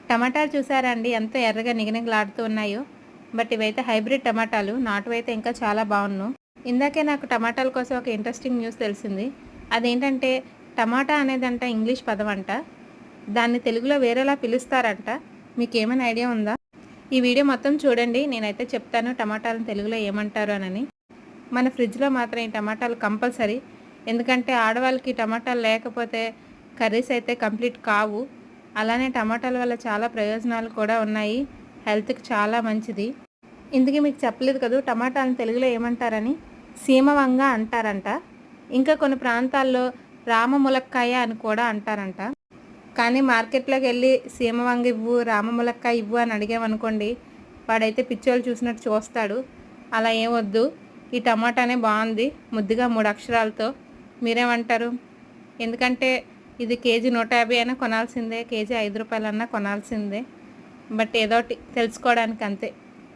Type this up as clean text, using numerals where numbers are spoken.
టమాటాలు చూసారా అండి ఎంత ఎర్రగా నిగనిగలాడుతూ ఉన్నాయో. బట్ ఇవైతే హైబ్రిడ్ టమాటాలు, నాటువైతే ఇంకా చాలా బాగున్ను. ఇందాకే నాకు టమాటాల కోసం ఒక ఇంట్రెస్టింగ్ న్యూస్ తెలిసింది. అదేంటంటే టమాటా అనేదంట ఇంగ్లీష్ పదం అంట. దాన్ని తెలుగులో వేరేలా పిలుస్తారంట. మీకేమైనా ఐడియా ఉందా? ఈ వీడియో మొత్తం చూడండి, నేనైతే చెప్తాను టమాటాలను తెలుగులో ఏమంటారు అని. మన ఫ్రిడ్జ్లో మాత్రం ఈ టమాటాలు కంపల్సరీ. ఎందుకంటే ఆడవాళ్ళకి టమాటాలు లేకపోతే కర్రీస్ అయితే కంప్లీట్ కావు. అలానే టమాటాల వల్ల చాలా ప్రయోజనాలు కూడా ఉన్నాయి. హెల్త్కి చాలా మంచిది. ఇందుకే మీకు చెప్పలేదు కదా టమాటాలను తెలుగులో ఏమంటారని. సీమవంగ అంటారంట. ఇంకా కొన్ని ప్రాంతాల్లో రామములక్కాయ అని కూడా అంటారంట. కానీ మార్కెట్లోకి వెళ్ళి సీమవంగ ఇవ్వు, రామములక్కాయ ఇవ్వు అని అడిగామనుకోండి, వాడైతే పిచ్చోళ్ళు చూసినట్టు చూస్తాడు. అలా ఏమొద్దు, ఈ టమాటానే బాగుంది ముద్దుగా 3 అక్షరాలతో. మీరేమంటారు? ఎందుకంటే ఇది కేజీ 150 అయినా కొనాల్సిందే, కేజీ 5 రూపాయలన్నా కొనాల్సిందే. బట్ ఏదోటి తెలుసుకోవడానికి అంతే.